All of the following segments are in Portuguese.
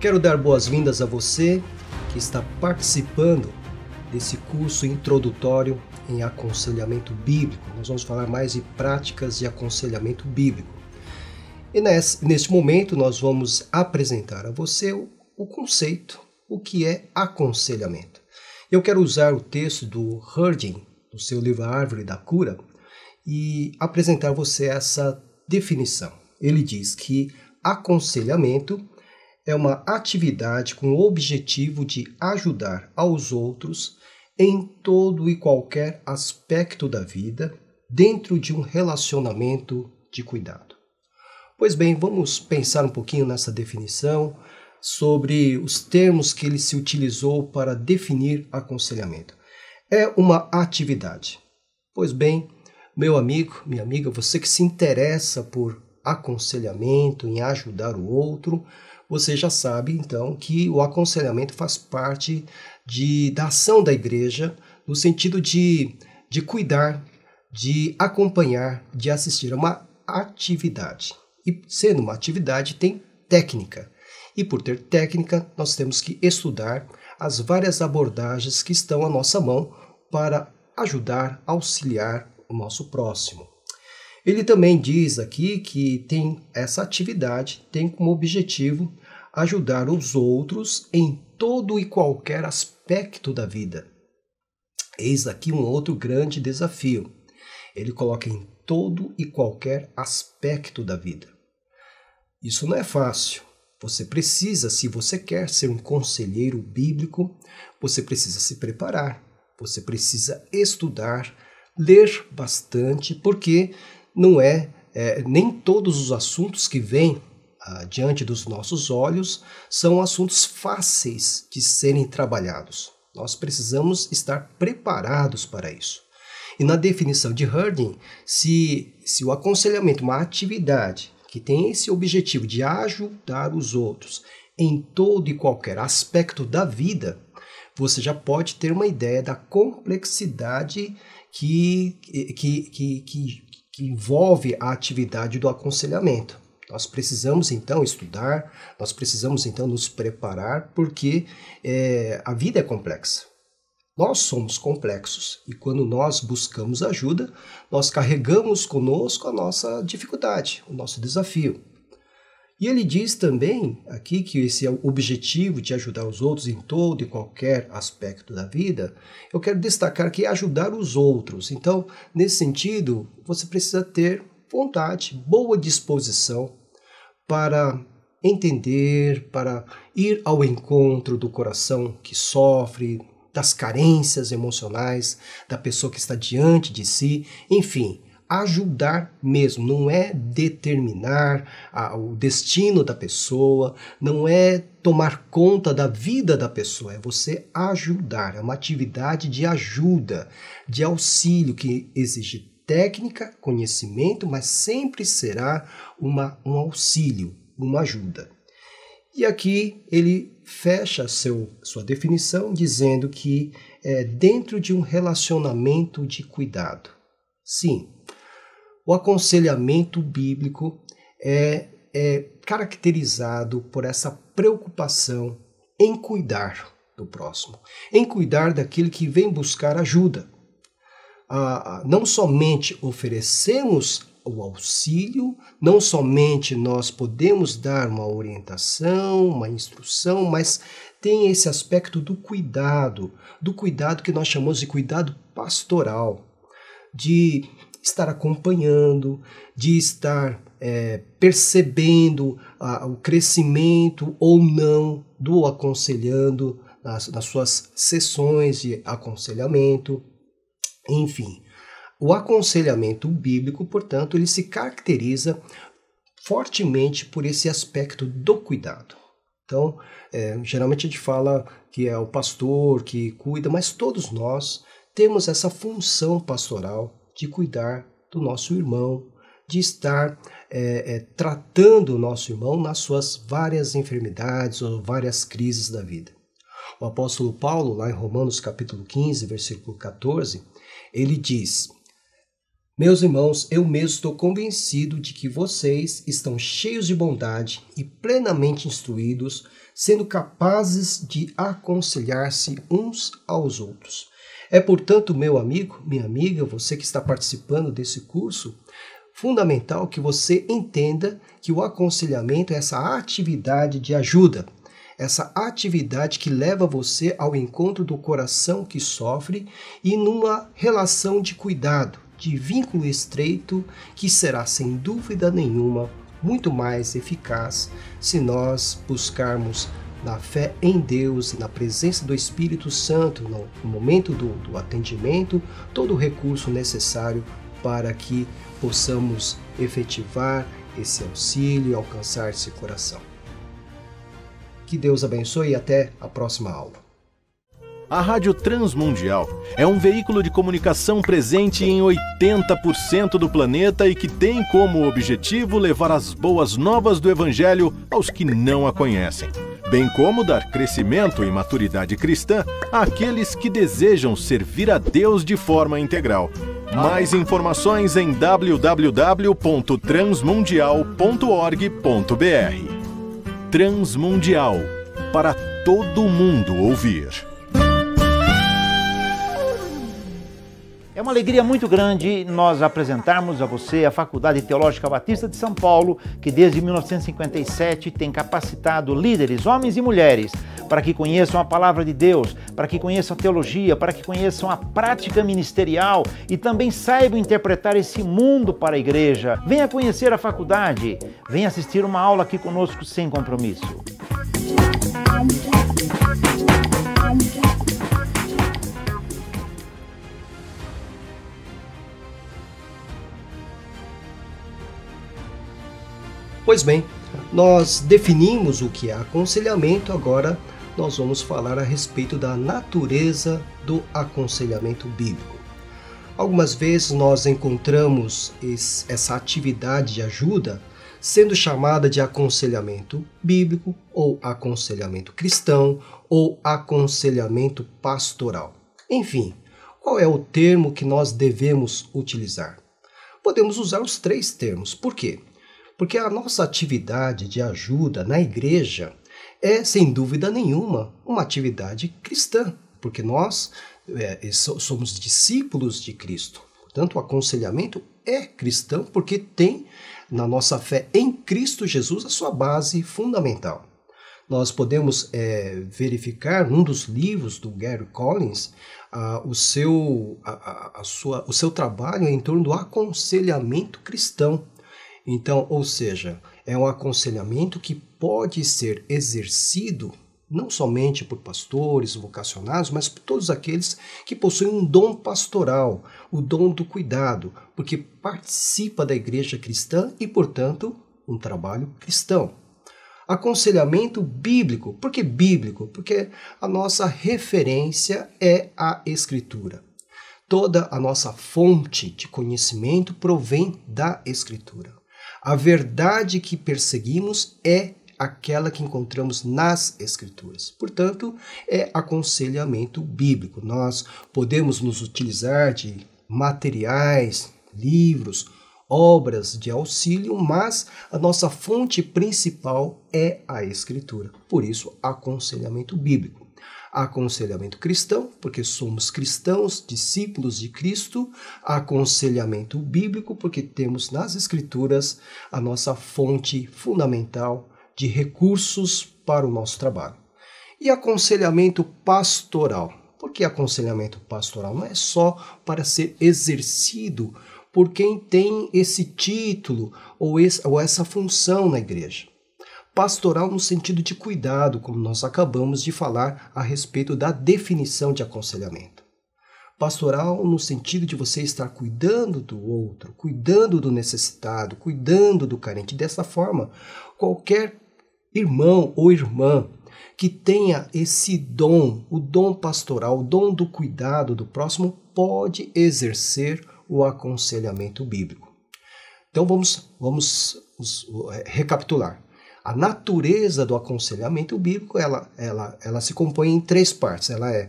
Quero dar boas-vindas a você que está participando desse curso introdutório em aconselhamento bíblico. Nós vamos falar mais de práticas de aconselhamento bíblico. E neste momento nós vamos apresentar a você o conceito, o que é aconselhamento. Eu quero usar o texto do Herding, do seu livro A Árvore da Cura, e apresentar a você essa definição. Ele diz que aconselhamento é uma atividade com o objetivo de ajudar aos outros em todo e qualquer aspecto da vida, dentro de um relacionamento de cuidado. Pois bem, vamos pensar um pouquinho nessa definição, sobre os termos que ele se utilizou para definir aconselhamento. É uma atividade. Pois bem, meu amigo, minha amiga, você que se interessa por aconselhamento, em ajudar o outro, você já sabe, então, que o aconselhamento faz parte da ação da igreja, no sentido de cuidar, de acompanhar, de assistir a uma atividade. E sendo uma atividade, tem técnica. E por ter técnica, nós temos que estudar as várias abordagens que estão à nossa mão para ajudar, auxiliar o nosso próximo. Ele também diz aqui que tem essa atividade, tem como objetivo ajudar os outros em todo e qualquer aspecto da vida. Eis aqui um outro grande desafio. Ele coloca em todo e qualquer aspecto da vida. Isso não é fácil. Você precisa, se você quer ser um conselheiro bíblico, você precisa se preparar, você precisa estudar, ler bastante, porque não nem todos os assuntos que vêm diante dos nossos olhos são assuntos fáceis de serem trabalhados. Nós precisamos estar preparados para isso. E na definição de Herding, se o aconselhamento é uma atividade que tem esse objetivo de ajudar os outros em todo e qualquer aspecto da vida, você já pode ter uma ideia da complexidade que envolve a atividade do aconselhamento. Nós precisamos então estudar, nós precisamos então nos preparar, porque a vida é complexa. Nós somos complexos e quando nós buscamos ajuda, nós carregamos conosco a nossa dificuldade, o nosso desafio. E ele diz também aqui que esse é o objetivo de ajudar os outros em todo e qualquer aspecto da vida. Eu quero destacar que é ajudar os outros. Então, nesse sentido, você precisa ter vontade, boa disposição para entender, para ir ao encontro do coração que sofre, das carências emocionais da pessoa que está diante de si, enfim, ajudar mesmo, não é determinar o destino da pessoa, não é tomar conta da vida da pessoa, é você ajudar, é uma atividade de ajuda, de auxílio que exige técnica, conhecimento, mas sempre será um auxílio, uma ajuda. E aqui ele fecha sua definição dizendo que é dentro de um relacionamento de cuidado. Sim, o aconselhamento bíblico é caracterizado por essa preocupação em cuidar do próximo, em cuidar daquele que vem buscar ajuda. Não somente oferecemos o auxílio, não somente nós podemos dar uma orientação, uma instrução, mas tem esse aspecto do cuidado que nós chamamos de cuidado pastoral, de estar acompanhando, de estar percebendo o crescimento ou não do aconselhando nas suas sessões de aconselhamento, enfim. O aconselhamento bíblico, portanto, ele se caracteriza fortemente por esse aspecto do cuidado. Então, geralmente a gente fala que é o pastor que cuida, mas todos nós temos essa função pastoral de cuidar do nosso irmão, de estar tratando o nosso irmão nas suas várias enfermidades ou várias crises da vida. O apóstolo Paulo, lá em Romanos capítulo 15, versículo 14, ele diz: Meus irmãos, eu mesmo estou convencido de que vocês estão cheios de bondade e plenamente instruídos, sendo capazes de aconselhar-se uns aos outros. É, portanto, meu amigo, minha amiga, você que está participando desse curso, fundamental que você entenda que o aconselhamento é essa atividade de ajuda, essa atividade que leva você ao encontro do coração que sofre e numa relação de cuidado, de vínculo estreito, que será sem dúvida nenhuma muito mais eficaz se nós buscarmos na fé em Deus e na presença do Espírito Santo no momento do atendimento, todo o recurso necessário para que possamos efetivar esse auxílio e alcançar esse coração. Que Deus abençoe e até a próxima aula. A Rádio Transmundial é um veículo de comunicação presente em 80% do planeta e que tem como objetivo levar as boas novas do Evangelho aos que não a conhecem, bem como dar crescimento e maturidade cristã àqueles que desejam servir a Deus de forma integral. Mais informações em www.transmundial.org.br. Transmundial, para todo mundo ouvir. É uma alegria muito grande nós apresentarmos a você a Faculdade Teológica Batista de São Paulo, que desde 1957 tem capacitado líderes, homens e mulheres, para que conheçam a palavra de Deus, para que conheçam a teologia, para que conheçam a prática ministerial e também saibam interpretar esse mundo para a igreja. Venha conhecer a faculdade, venha assistir uma aula aqui conosco sem compromisso. Pois bem, nós definimos o que é aconselhamento, agora nós vamos falar a respeito da natureza do aconselhamento bíblico. Algumas vezes nós encontramos essa atividade de ajuda sendo chamada de aconselhamento bíblico, ou aconselhamento cristão, ou aconselhamento pastoral. Enfim, qual é o termo que nós devemos utilizar? Podemos usar os três termos. Por quê? Porque a nossa atividade de ajuda na igreja é, sem dúvida nenhuma, uma atividade cristã, porque nós somos discípulos de Cristo. Portanto, o aconselhamento é cristão porque tem na nossa fé em Cristo Jesus a sua base fundamental. Nós podemos verificar num dos livros do Gary Collins o seu trabalho em torno do aconselhamento cristão. Então, ou seja, é um aconselhamento que pode ser exercido não somente por pastores vocacionados, mas por todos aqueles que possuem um dom pastoral, o dom do cuidado, porque participa da igreja cristã e, portanto, um trabalho cristão. Aconselhamento bíblico. Por que bíblico? Porque a nossa referência é a Escritura. Toda a nossa fonte de conhecimento provém da Escritura. A verdade que perseguimos é aquela que encontramos nas Escrituras. Portanto, é aconselhamento bíblico. Nós podemos nos utilizar de materiais, livros, obras de auxílio, mas a nossa fonte principal é a Escritura. Por isso, aconselhamento bíblico. Aconselhamento cristão, porque somos cristãos, discípulos de Cristo. Aconselhamento bíblico, porque temos nas Escrituras a nossa fonte fundamental de recursos para o nosso trabalho. E aconselhamento pastoral. Por que aconselhamento pastoral? Não é só para ser exercido por quem tem esse título ou essa função na igreja. Pastoral no sentido de cuidado, como nós acabamos de falar a respeito da definição de aconselhamento. Pastoral no sentido de você estar cuidando do outro, cuidando do necessitado, cuidando do carente. Dessa forma, qualquer irmão ou irmã que tenha esse dom, o dom pastoral, o dom do cuidado do próximo, pode exercer o aconselhamento bíblico. Então vamos recapitular. A natureza do aconselhamento bíblico, ela se compõe em três partes. Ela é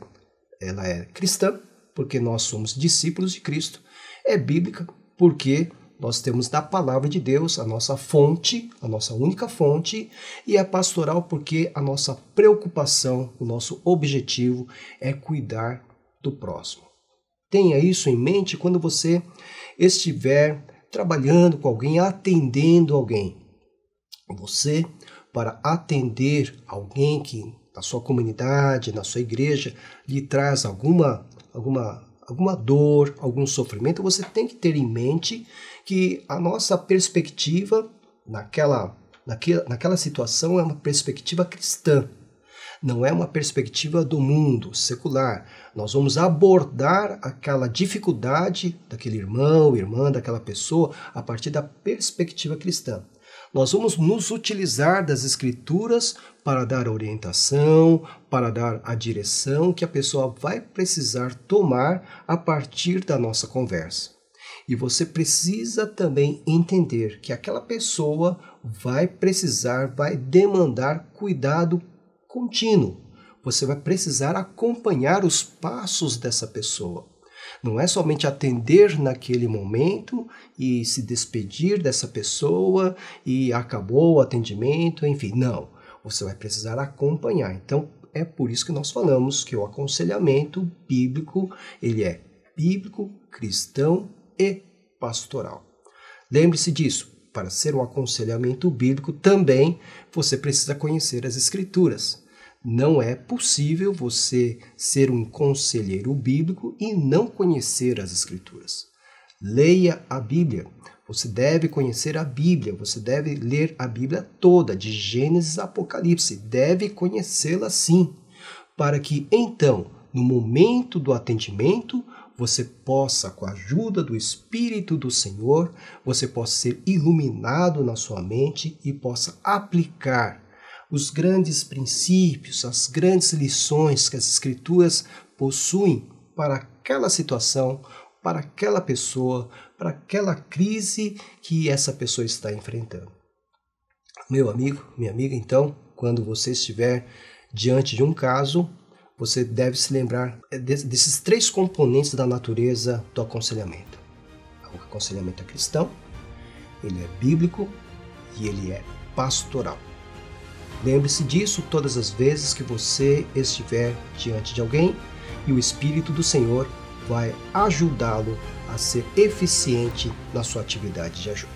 cristã, porque nós somos discípulos de Cristo. É bíblica, porque nós temos da palavra de Deus a nossa fonte, a nossa única fonte, e a pastoral porque a nossa preocupação, o nosso objetivo é cuidar do próximo. Tenha isso em mente quando você estiver trabalhando com alguém, atendendo alguém. Você, para atender alguém que na sua comunidade, na sua igreja, lhe traz alguma dor, algum sofrimento, você tem que ter em mente que a nossa perspectiva naquela situação é uma perspectiva cristã. Não é uma perspectiva do mundo secular. Nós vamos abordar aquela dificuldade daquele irmão, irmã, daquela pessoa a partir da perspectiva cristã. Nós vamos nos utilizar das Escrituras para dar orientação, para dar a direção que a pessoa vai precisar tomar a partir da nossa conversa. E você precisa também entender que aquela pessoa vai demandar cuidado contínuo. Você vai precisar acompanhar os passos dessa pessoa. Não é somente atender naquele momento e se despedir dessa pessoa e acabou o atendimento, enfim, não. Você vai precisar acompanhar. Então, é por isso que nós falamos que o aconselhamento bíblico, ele é bíblico, cristão e pastoral. Lembre-se disso. Para ser um aconselhamento bíblico, também você precisa conhecer as Escrituras. Não é possível você ser um conselheiro bíblico e não conhecer as Escrituras. Leia a Bíblia. Você deve conhecer a Bíblia. Você deve ler a Bíblia toda, de Gênesis a Apocalipse. Deve conhecê-la sim, para que então, no momento do atendimento, você possa, com a ajuda do Espírito do Senhor, você possa ser iluminado na sua mente e possa aplicar os grandes princípios, as grandes lições que as Escrituras possuem para aquela situação, para aquela pessoa, para aquela crise que essa pessoa está enfrentando. Meu amigo, minha amiga, então, quando você estiver diante de um caso, você deve se lembrar desses três componentes da natureza do aconselhamento. O aconselhamento é cristão, ele é bíblico e ele é pastoral. Lembre-se disso todas as vezes que você estiver diante de alguém e o Espírito do Senhor vai ajudá-lo a ser eficiente na sua atividade de ajuda.